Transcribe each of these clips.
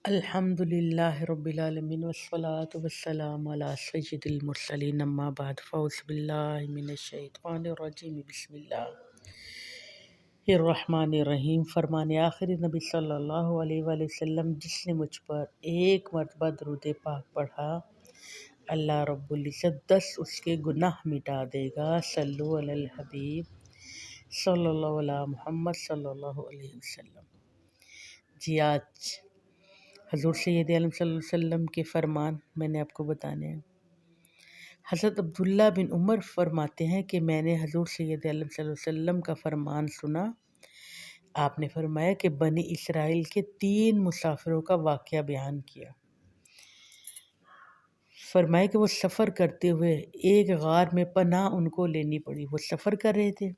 الحمد للہ رب العالمین والصلاة والسلام علی سید المرسلین اما بعد فاعوذ باللہ من الشیطان الرجیم بسم اللہ الرحمن الرحیم۔ فرمان آخری نبی صلی اللہ علیہ وآلہ وسلم، جس نے مجھ پر ایک مرتبہ درود پاک پڑھا اللہ رب العزت 10 اس کے گناہ مٹا دے گا۔ صلو علی الحبیب صلی اللہ علیہ محمد صلی اللہ علیہ وسلم۔ جی آج حضور سید عالم صلی اللہ علیہ وسلم کے فرمان میں نے آپ کو بتانے ہیں۔ حضرت عبداللہ بن عمر فرماتے ہیں کہ میں نے حضور سید عالم صلی اللہ علیہ وسلم کا فرمان سنا۔ آپ نے فرمایا کہ بنی اسرائیل کے 3 مسافروں کا واقعہ بیان کیا۔ فرمایا کہ وہ سفر کرتے ہوئے ایک غار میں پناہ ان کو لینی پڑی۔ وہ سفر کر رہے تھے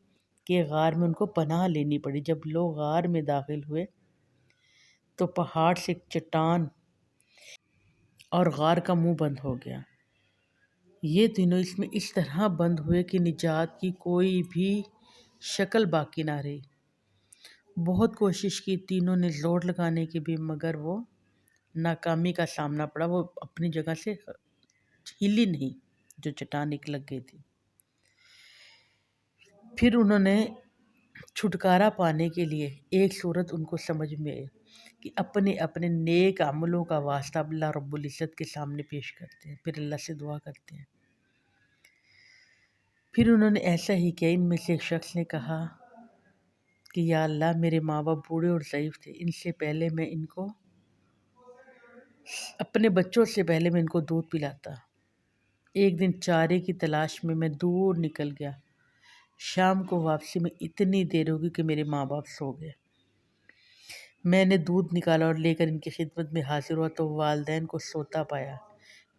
کہ غار میں ان کو پناہ لینی پڑی۔ جب لوگ غار میں داخل ہوئے تو پہاڑ سے ایک چٹان اور غار کا منہ بند ہو گیا۔ یہ تینوں اس میں اس طرح بند ہوئے کہ نجات کی کوئی بھی شکل باقی نہ رہی۔ بہت کوشش کی تینوں نے زور لگانے کی بھی، مگر وہ ناکامی کا سامنا پڑا۔ وہ اپنی جگہ سے ہلی نہیں جو چٹان ایک لگ گئی تھی۔ پھر انہوں نے چھٹکارا پانے کے لیے ایک صورت ان کو سمجھ میں آئی کہ اپنے اپنے نیک عملوں کا واسطہ اللہ رب العزت کے سامنے پیش کرتے ہیں، پھر اللہ سے دعا کرتے ہیں۔ پھر انہوں نے ایسا ہی کیا۔ ان میں سے ایک شخص نے کہا کہ یا اللہ، میرے ماں باپ بوڑھے اور ضعیف تھے، ان سے پہلے میں ان کو اپنے بچوں سے پہلے میں ان کو دودھ پلاتا۔ ایک دن چارے کی تلاش میں دور نکل گیا۔ شام کو واپسی میں اتنی دیر ہوگی کہ میرے ماں باپ سو گئے۔ میں نے دودھ نکالا اور لے کر ان کی خدمت میں حاضر ہوا تو والدین کو سوتا پایا۔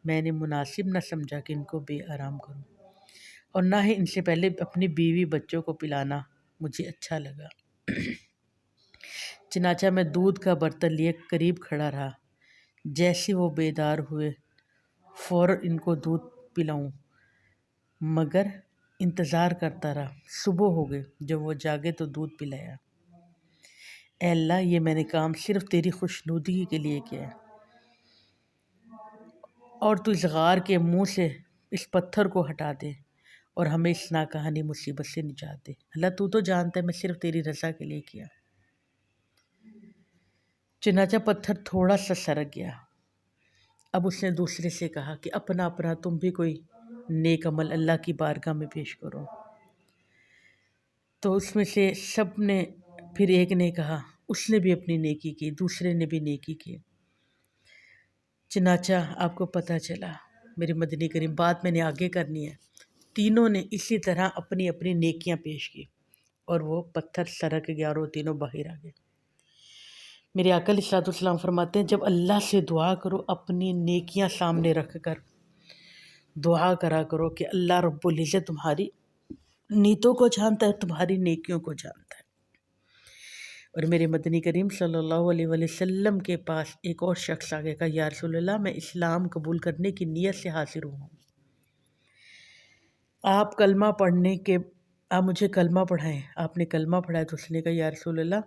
میں نے مناسب نہ سمجھا کہ ان کو بے آرام کروں، اور نہ ہی ان سے پہلے اپنی بیوی بچوں کو پلانا مجھے اچھا لگا۔ چنانچہ میں دودھ کا برتن لیے قریب کھڑا رہا۔ جیسے وہ بیدار ہوئے فوراً ان کو دودھ پلاؤں، مگر انتظار کرتا رہا۔ صبح ہو گئی۔ جب وہ جاگے تو دودھ پلایا۔ اے اللہ، یہ میں نے کام صرف تیری خوشنودگی کے لیے کیا ہے، اور تو اس غار کے منہ سے اس پتھر کو ہٹا دے اور ہمیں اس ناکہانی مصیبت سے نجات دے۔ اللہ، تو تو جانتا ہے میں صرف تیری رضا کے لیے کیا۔ چنانچہ پتھر تھوڑا سا سرک گیا۔ اب اس نے دوسرے سے کہا کہ اپنا اپنا تم بھی کوئی نیک عمل اللہ کی بارگاہ میں پیش کرو۔ تو اس میں سے سب نے، پھر ایک نے کہا، اس نے بھی اپنی نیکی کی، دوسرے نے بھی نیکی کی۔ چنانچہ آپ کو پتہ چلا، میرے مدنی کریم، بات میں نے آگے کرنی ہے، تینوں نے اسی طرح اپنی اپنی نیکیاں پیش کی اور وہ پتھر سرک گیا اور وہ تینوں باہر آ گئے۔ میرے آقا علیہ الصلوۃ والسلام فرماتے ہیں، جب اللہ سے دعا کرو اپنی نیکیاں سامنے رکھ کر دعا کرا کرو کہ اللہ رب العزت تمہاری نیتوں کو جانتا ہے، تمہاری نیکیوں کو جانتا ہے۔ اور میرے مدنی کریم صلی اللہ علیہ وآلہ وسلم کے پاس ایک اور شخص آگے کہا، یا رسول اللہ، میں اسلام قبول کرنے کی نیت سے حاضر ہوں۔ آپ مجھے کلمہ پڑھائیں۔ آپ نے کلمہ پڑھایا تو اس نے کہا، یا رسول اللہ،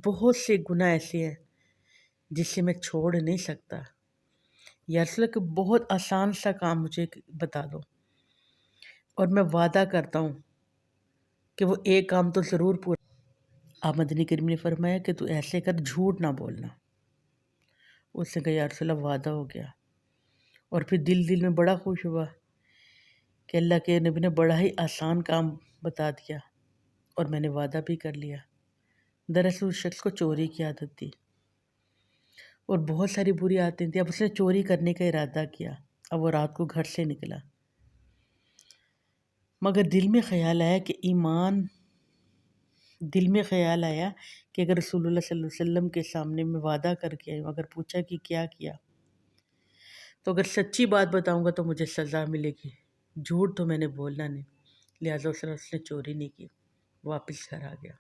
بہت سے گناہ ایسے ہیں جس سے میں چھوڑ نہیں سکتا۔ یا رسول اللہ، کہ بہت آسان سا کام مجھے بتا دو، اور میں وعدہ کرتا ہوں کہ وہ ایک کام تو ضرور پورا۔ آپ مدنی کریم نے فرمایا کہ تو ایسے کر، جھوٹ نہ بولنا۔ اس نے کہا، یا رسول اللہ، وعدہ ہو گیا۔ اور پھر دل میں بڑا خوش ہوا کہ اللہ کے نبی نے بڑا ہی آسان کام بتا دیا اور میں نے وعدہ بھی کر لیا۔ دراصل اس شخص کو چوری کی عادت تھی اور بہت ساری بری عادتیں تھیں۔ اب اس نے چوری کرنے کا ارادہ کیا۔ اب وہ رات کو گھر سے نکلا، مگر دل میں خیال آیا کہ اگر رسول اللہ صلی اللہ علیہ وسلم کے سامنے میں وعدہ کر کے آئی ہوں، اگر پوچھا کہ کیا کیا، تو اگر سچی بات بتاؤں گا تو مجھے سزا ملے گی، جھوٹ تو میں نے بولنا نہیں۔ لہٰذا اس نے چوری نہیں کی، واپس گھر آ گیا۔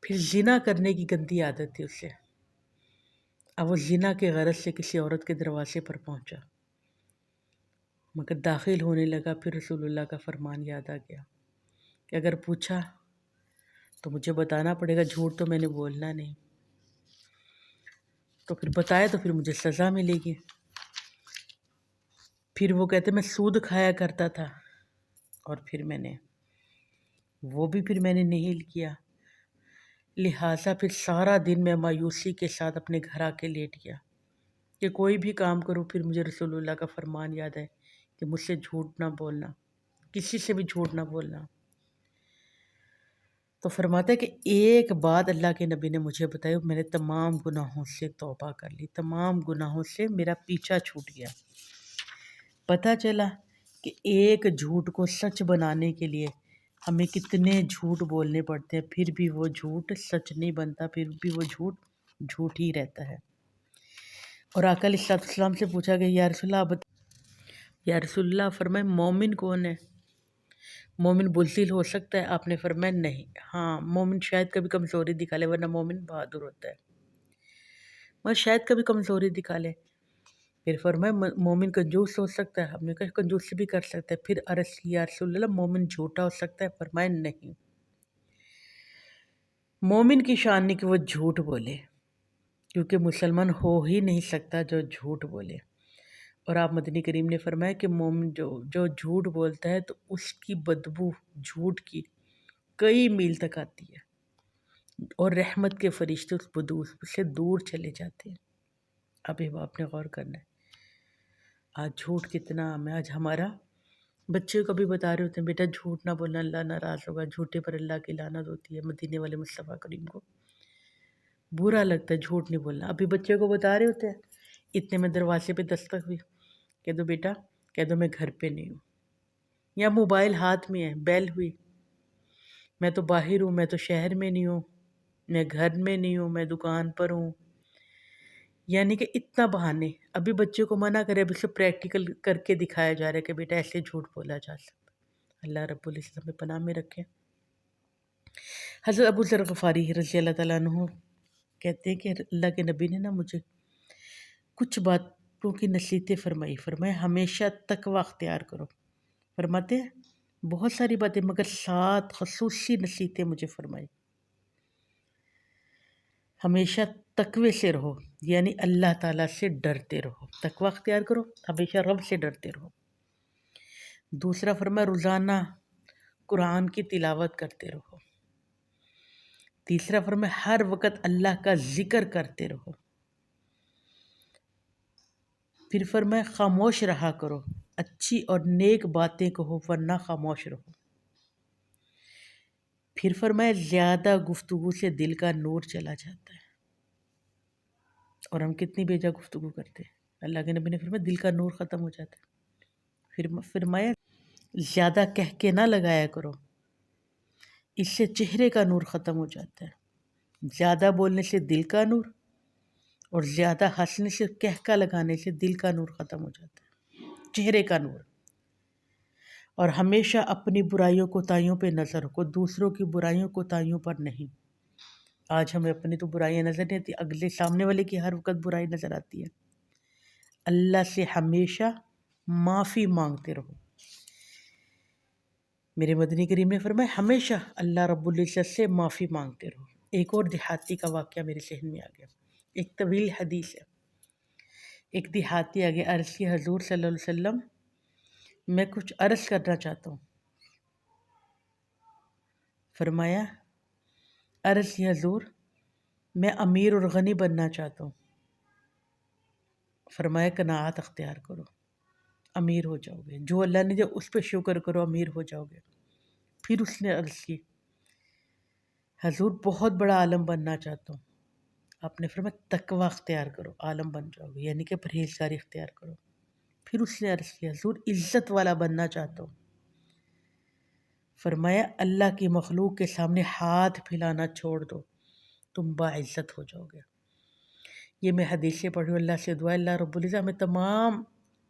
پھر زنا کرنے کی گندی عادت تھی اس سے۔ اب وہ زنا کے غرض سے کسی عورت کے دروازے پر پہنچا، مگر داخل ہونے لگا۔ پھر رسول اللہ کا فرمان یاد آ گیا کہ اگر پوچھا تو مجھے بتانا پڑے گا، جھوٹ تو میں نے بولنا نہیں۔ تو پھر بتایا تو پھر مجھے سزا ملے گی۔ پھر وہ کہتے میں سود کھایا کرتا تھا، اور پھر میں نے نہیں کیا، لہٰذا پھر سارا دن میں مایوسی کے ساتھ اپنے گھر آ کے لیٹ گیا کہ کوئی بھی کام کروں پھر مجھے رسول اللہ کا فرمان یاد ہے کہ مجھ سے جھوٹ نہ بولنا، کسی سے بھی جھوٹ نہ بولنا۔ تو فرماتا ہے کہ ایک بات اللہ کے نبی نے مجھے بتائی، میں نے تمام گناہوں سے توبہ کر لی، تمام گناہوں سے میرا پیچھا چھوٹ گیا۔ پتہ چلا کہ ایک جھوٹ کو سچ بنانے کے لیے ہمیں کتنے جھوٹ بولنے پڑتے ہیں، پھر بھی وہ جھوٹ سچ نہیں بنتا، پھر بھی وہ جھوٹ ہی رہتا ہے۔ اور آقا علیہ الصلوۃ والسلام سے پوچھا کہ یا رسول اللہ یا رسول اللہ فرمائے مومن کون ہے؟ مومن بزدل ہو سکتا ہے؟ آپ نے فرمایا نہیں، ہاں مومن شاید کبھی کمزوری دکھا لے، ورنہ مومن بہادر ہوتا ہے، مگر شاید کبھی کمزوری دکھا لے۔ پھر فرمایا مومن کنجوس ہو سکتا ہے؟ ہم نے کہا کنجوس بھی کر سکتا ہے۔ پھر عرض کی یا رسول اللہ مومن جھوٹا ہو سکتا ہے؟ فرمایا نہیں، مومن کی شان نہیں کہ وہ جھوٹ بولے، کیونکہ مسلمان ہو ہی نہیں سکتا جو جھوٹ بولے۔ اور آپ مدنی کریم نے فرمایا کہ مومن جو جھوٹ بولتا ہے تو اس کی بدبو جھوٹ کی کئی میل تک آتی ہے، اور رحمت کے فرشتے اس بدبو سے دور چلے جاتے ہیں۔ اب یہ آپ نے غور کرنا ہے، آج جھوٹ کتنا عام ہے۔ آج ہمارا بچے کو بھی بتا رہے ہوتے ہیں بیٹا جھوٹ نہ بولنا، اللہ ناراض ہوگا، جھوٹے پر اللہ کی لعنت ہوتی ہے۔ مدینے والے مصطفیٰ کریم کو برا لگتا ہے جھوٹ نہیں بولنا۔ ابھی بچے کو بتا رہے ہوتے ہیں، اتنے میں دروازے پہ دستک ہوئی، کہہ دو بیٹا، کہہ دو میں گھر پہ نہیں ہوں، یا موبائل ہاتھ میں ہے، بیل ہوئی، میں تو باہر ہوں، میں تو شہر میں نہیں ہوں، میں گھر میں نہیں ہوں، میں دکان پر ہوں۔ یعنی کہ اتنا بہانے۔ ابھی بچے کو منع کرے، ابھی سے پریکٹیکل کر کے دکھایا جا رہا ہے کہ بیٹا ایسے جھوٹ بولا جا سکتا۔ اللہ رب العزت ہمیں پناہ میں رکھے۔ حضرت ابو ذر غفاری رضی اللہ تعالیٰ عنہ کہتے ہیں کہ اللہ کے نبی نے مجھے کچھ باتوں کی نصیحتیں فرمایا ہمیشہ تقوی اختیار کرو۔ فرماتے ہیں بہت ساری باتیں، مگر 7 خصوصی نصیحتیں مجھے فرمائی۔ ہمیشہ تقوی سے رہو، یعنی اللہ تعالیٰ سے ڈرتے رہو، تقوی اختیار کرو، ہمیشہ رب سے ڈرتے رہو۔ دوسرا فرمایا روزانہ قرآن کی تلاوت کرتے رہو۔ تیسرا فرمایا ہر وقت اللہ کا ذکر کرتے رہو۔ پھر فرمایا خاموش رہا کرو، اچھی اور نیک باتیں کہو ورنہ خاموش رہو۔ پھر فرمایا زیادہ گفتگو سے دل کا نور چلا جاتا ہے، اور ہم کتنی بیجا گفتگو کرتے ہیں۔ اللہ کے نبی نے فرمایا دل کا نور ختم ہو جاتا ہے۔ پھر فرمایا زیادہ کہہ کے نہ لگایا کرو، اس سے چہرے کا نور ختم ہو جاتا ہے۔ زیادہ بولنے سے دل کا نور، اور زیادہ ہنسنے سے کہکا لگانے سے دل کا نور ختم ہو جاتا ہے، چہرے کا نور۔ اور ہمیشہ اپنی برائیوں کوتاہیوں پہ نظر رکھو، دوسروں کی برائیوں کوتاہیوں پر نہیں۔ آج ہمیں اپنی تو برائیاں نظر نہیں آتی، اگلے سامنے والے کی ہر وقت برائی نظر آتی ہے۔ اللہ سے ہمیشہ معافی مانگتے رہو۔ میرے مدنی کریم نے فرمایا ہمیشہ اللہ رب العزت سے معافی مانگتے رہو۔ ایک اور دیہاتی کا واقعہ میرے ذہن میں آ گیا، ایک طویل حدیث ہے۔ ایک دیہاتی آگے عرض کی حضور صلی اللہ علیہ وسلم میں کچھ عرض کرنا چاہتا ہوں۔ فرمایا عرض کی حضور میں امیر اور غنی بننا چاہتا ہوں۔ فرمایا قناعت اختیار کرو، امیر ہو جاؤ گے، جو اللہ نے دیا اس پہ شکر کرو، امیر ہو جاؤ گے۔ پھر اس نے عرض کی حضور بہت بڑا عالم بننا چاہتا ہوں۔ آپ نے فرمایا تقوی اختیار کرو، عالم بن جاؤ گے، یعنی کہ پرہیزگاری اختیار کرو۔ پھر اس نے عرض کی حضور عزت والا بننا چاہتا ہوں۔ فرمایا اللہ کی مخلوق کے سامنے ہاتھ پھیلانا چھوڑ دو، تم باعزت ہو جاؤ گے۔ یہ میں حدیثیں پڑھی ہوں، اللہ سے دعا ہے اللہ رب العزت ہمیں تمام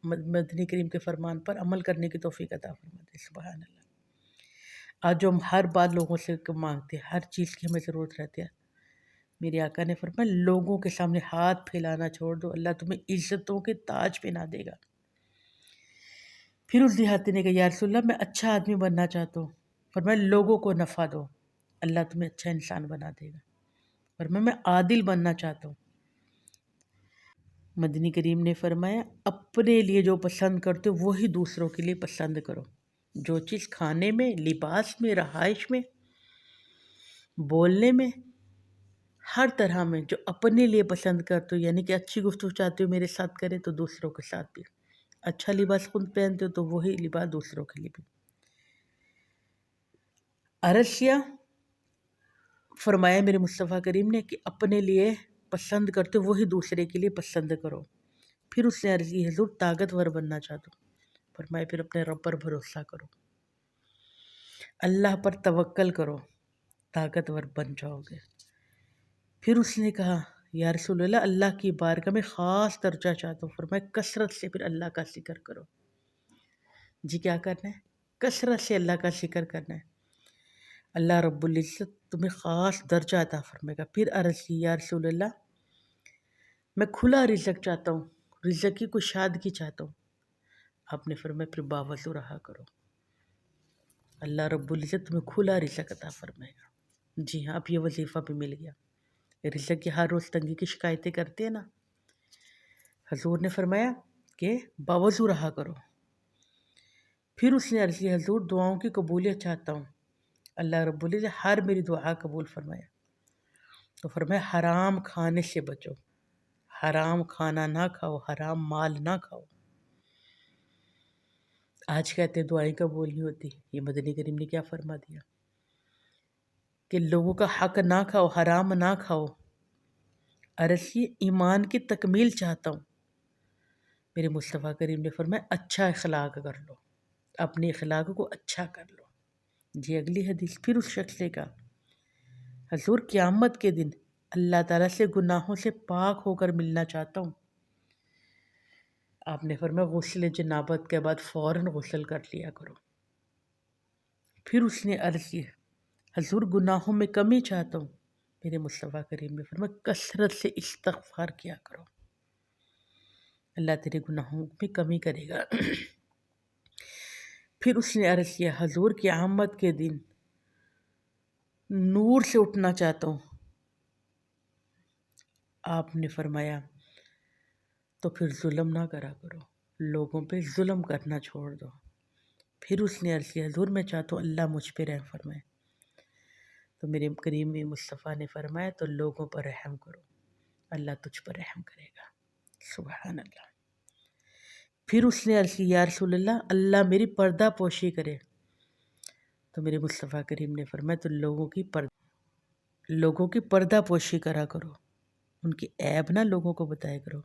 مدنی کریم کے فرمان پر عمل کرنے کی توفیق عطا فرما دے۔ سبحان اللہ۔ آج جو ہم ہر بات لوگوں سے مانگتے ہیں، ہر چیز کی ہمیں ضرورت رہتی ہے، میرے آقا نے فرمایا لوگوں کے سامنے ہاتھ پھیلانا چھوڑ دو، اللہ تمہیں عزتوں کے تاج پہنا دے گا۔ پھر اس دیہاتی نے کہا یا رسول اللہ میں اچھا آدمی بننا چاہتا ہوں۔ فرمایا لوگوں کو نفع دو، اللہ تمہیں اچھا انسان بنا دے گا۔ فرمایا میں عادل بننا چاہتا ہوں۔ مدنی کریم نے فرمایا اپنے لیے جو پسند کرتے ہو وہی دوسروں کے لیے پسند کرو. جو چیز کھانے میں، لباس میں، رہائش میں، بولنے میں، ہر طرح میں جو اپنے لیے پسند کرتے ہو، یعنی کہ اچھی گفتگو چاہتے ہو میرے ساتھ کرے تو دوسروں کے ساتھ بھی. اچھا لباس خود پہنتے ہو تو وہی لباس دوسروں کے لیے بھی. عرض کیا، فرمایا میرے مصطفیٰ کریم نے کہ اپنے لیے پسند کرتے ہو وہی دوسرے کے لیے پسند کرو. پھر اس نے عرض کی حضور طاقتور بننا چاہتا ہوں. فرمایا پھر اپنے رب پر بھروسہ کرو، اللہ پر توکل کرو، طاقتور بن جاؤ گے. پھر اس نے کہا یا رسول اللہ کی بارگاہ میں خاص درجہ چاہتا ہوں. فرمایا کثرت سے پھر اللہ کا ذکر کرو. جی کیا کرنا ہے؟ کثرت سے اللہ کا ذکر کرنا ہے. اللہ رب العزت تمہیں خاص درجہ عطا فرمائے گا. پھر عرض کی یا رسول اللہ میں کھلا رزق چاہتا ہوں، رزق کی کشادگی چاہتا ہوں. آپ نے فرمایا پھر باوضو رہا کرو، اللہ رب العزت تمہیں کھلا رزق عطا فرمائے گا. جی ہاں، اب یہ وظیفہ بھی مل گیا. رزق کی ہر روز تنگی کی شکایتیں کرتے ہیں نا، حضور نے فرمایا کہ باوضو رہا کرو. پھر اس نے عرض کی حضور دعاؤں کی قبولیت چاہتا ہوں، اللہ رب العزت ہر میری دعا قبول فرمایا. تو فرمایا حرام کھانے سے بچو، حرام کھانا نہ کھاؤ، حرام مال نہ کھاؤ. آج کہتے ہیں دعائیں قبول نہیں ہوتی. یہ مدنی کریم نے کیا فرما دیا کہ لوگوں کا حق نہ کھاؤ، حرام نہ کھاؤ. عرض کی ایمان کی تکمیل چاہتا ہوں. میرے مصطفیٰ کریم نے فرمایا اچھا اخلاق کر لو، اپنے اخلاق کو اچھا کر لو. جی اگلی حدیث. پھر اس شخص نے کہا حضور قیامت کے دن اللہ تعالیٰ سے گناہوں سے پاک ہو کر ملنا چاہتا ہوں. آپ نے فرمایا غسل جنابت کے بعد فوراً غسل کر لیا کرو. پھر اس نے عرض کی حضور گناہوں میں کمی چاہتا ہوں. میرے مصطفیٰ کریم نے فرمایا کثرت سے استغفار کیا کرو، اللہ تیرے گناہوں میں کمی کرے گا. پھر اس نے عرض کیا حضور قیامت کے دن نور سے اٹھنا چاہتا ہوں. آپ نے فرمایا تو پھر ظلم نہ کرا کرو، لوگوں پہ ظلم کرنا چھوڑ دو. پھر اس نے عرض کیا حضور میں چاہتا ہوں اللہ مجھ پہ رحم فرمائے. تو میرے کریم مصطفیٰ نے فرمایا تو لوگوں پر رحم کرو، اللہ تجھ پر رحم کرے گا. سبحان اللہ. پھر اس نے عرض کی یا رسول اللہ میری پردہ پوشی کرے. تو میرے مصطفیٰ کریم نے فرمایا تو لوگوں کی پردہ پوشی کرا کرو، ان کی عیب نہ لوگوں کو بتایا کرو.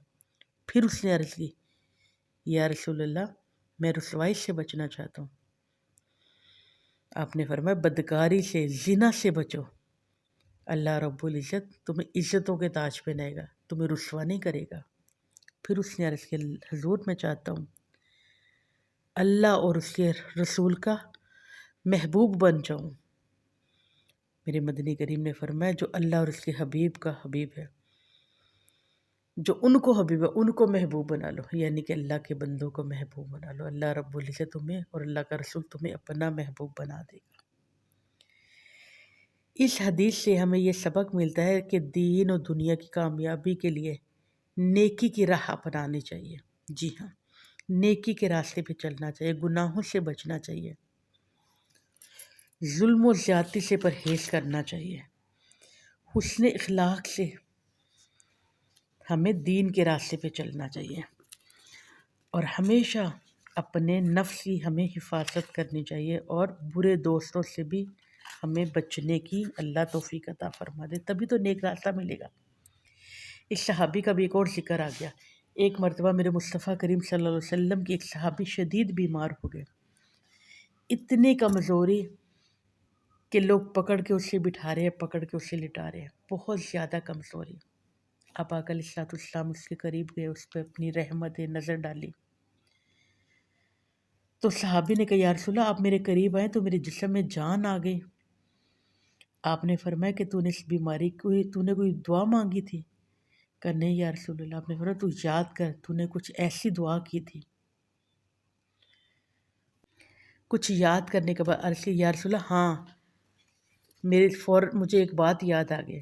پھر اس نے عرض کی یا رسول اللہ میں رسوائی سے بچنا چاہتا ہوں. آپ نے فرمایا بدکاری سے، زنا سے بچو، اللہ رب العزت تمہیں عزتوں کے تاج پہنائے گا، تمہیں رسوا نہیں کرے گا. پھر اس نے عرض کی حضور میں چاہتا ہوں اللہ اور اس کے رسول کا محبوب بن جاؤں. میرے مدنی کریم نے فرمایا جو اللہ اور اس کے حبیب کا حبیب ہے، جو ان کو حبیب ہے ان کو محبوب بنا لو، یعنی کہ اللہ کے بندوں کو محبوب بنا لو. اللہ رب العزت تمہیں اور اللہ کا رسول تمہیں اپنا محبوب بنا دے گا. اس حدیث سے ہمیں یہ سبق ملتا ہے کہ دین اور دنیا کی کامیابی کے لیے نیکی کی راہ اپنانی چاہیے. جی ہاں، نیکی کے راستے پہ چلنا چاہیے، گناہوں سے بچنا چاہیے، ظلم و زیادتی سے پرہیز کرنا چاہیے. حسن اخلاق سے ہمیں دین کے راستے پہ چلنا چاہیے، اور ہمیشہ اپنے نفس کی ہمیں حفاظت کرنی چاہیے، اور برے دوستوں سے بھی ہمیں بچنے کی اللہ توفیق عطا فرما دے، تبھی تو نیک راستہ ملے گا. اس صحابی کا بھی ایک اور ذکر آ گیا. ایک مرتبہ میرے مصطفیٰ کریم صلی اللہ علیہ وسلم کی ایک صحابی شدید بیمار ہو گئے. اتنی کمزوری کہ لوگ پکڑ کے اسے بٹھا رہے ہیں، پکڑ کے اسے لٹا رہے ہیں، بہت زیادہ کمزوری. آپ آقا علیہ الصلوۃ والسلام اس کے قریب گئے، اس پہ اپنی رحمت نظر ڈالی. تو صحابی نے کہا یا رسول اللہ آپ میرے قریب آئے تو میرے جسم میں جان آ گئی. آپ نے فرمایا کہ تو نے اس بیماری تو نے کوئی دعا مانگی تھی؟ کہا نہیں یا رسول اللہ. آپ نے فرمایا تو یاد کر تو نے کچھ ایسی دعا کی تھی. کچھ یاد کرنے کے بعد عرض کی یا رسول اللہ ہاں، مجھے ایک بات یاد آ گئی.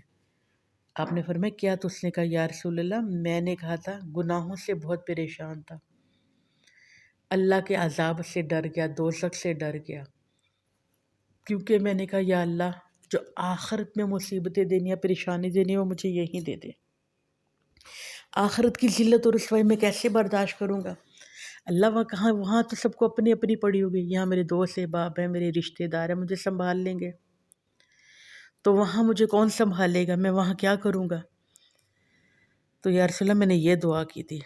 آپ نے فرمایا کیا؟ تو اس نے کہا یا رسول اللہ میں نے کہا تھا گناہوں سے بہت پریشان تھا، اللہ کے عذاب سے ڈر گیا، دوزخ سے ڈر گیا، کیونکہ میں نے کہا یا اللہ جو آخرت میں مصیبتیں دینی یا پریشانی دینی وہ مجھے یہیں دے دے، آخرت کی ذلت اور رسوائی میں کیسے برداشت کروں گا؟ اللہ وہاں کہاں، وہاں تو سب کو اپنی اپنی پڑی ہوگی، یہاں میرے دوست احباب ہیں، میرے رشتہ دار ہیں، مجھے سنبھال لیں گے، تو وہاں مجھے کون سنبھالے گا؟ میں وہاں کیا کروں گا؟ تو یا رسول اللہ میں نے یہ دعا کی تھی،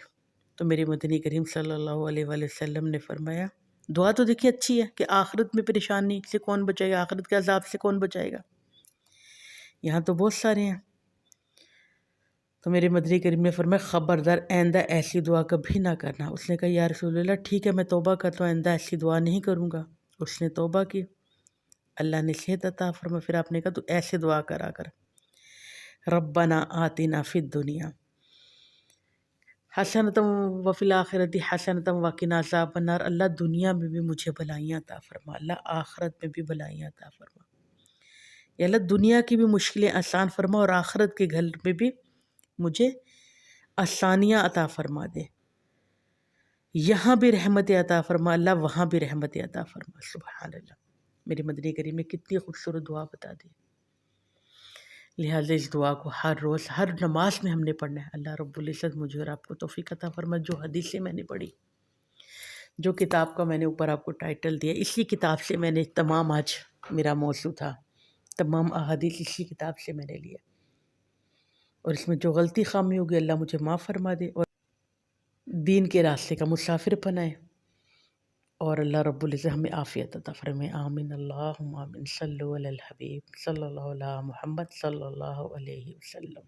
تو میرے مدنی کریم صلی اللہ علیہ وآلہ وسلم نے فرمایا دعا تو دیکھیے اچھی ہے کہ آخرت میں پریشانی سے کون بچائے گا، آخرت کے عذاب سے کون بچائے گا، یہاں تو بہت سارے ہیں۔ تو میرے مدنی کریم نے فرمایا خبردار آئندہ ایسی دعا کبھی نہ کرنا۔ اس نے کہا یا رسول اللہ ٹھیک ہے میں توبہ کرتا ہوں، آئندہ ایسی دعا نہیں کروں گا۔ اس نے توبہ کی، اللہ نے صحت عطا فرمایا۔ پھر آپ نے کہا تو ایسے دعا کرا کر، ربنا آتنا فی الدنیا حسنتم وفی الآخرۃ حسنتم وقنا عذاب النار، اللہ دنیا میں بھی مجھے بھلائیاں عطا فرما، اللہ آخرت میں بھی بھلائیاں عطا فرما، یا اللہ دنیا کی بھی مشکلیں آسان فرما اور آخرت کے گھر میں بھی مجھے آسانیاں عطا فرما دے، یہاں بھی رحمت عطا فرما، اللہ وہاں بھی رحمت عطا فرما۔ سبحان اللہ، میرے مدنی کریم نے کتنی خوبصورت دعا بتا دی۔ لہٰذا اس دعا کو ہر روز ہر نماز میں ہم نے پڑھنا ہے۔ اللہ رب العزت مجھے اور آپ کو توفیق عطا فرما۔ جو حدیثیں میں نے پڑھی، جو کتاب کا میں نے اوپر آپ کو ٹائٹل دیا، اسی کتاب سے میں نے تمام، آج میرا موضوع تھا، تمام احادیث اسی کتاب سے میں نے لیا، اور اس میں جو غلطی خامی ہوگی اللہ مجھے معاف فرما دے، اور دین کے راستے کا مسافر بنائے، اور اللہ رب العزت ہمیں عافیت عطا فرمائے۔ آمین اللہم آمین۔ صلو علی الحبیب صلی اللہ علیہ محمد صلی اللہ علیہ وسلم۔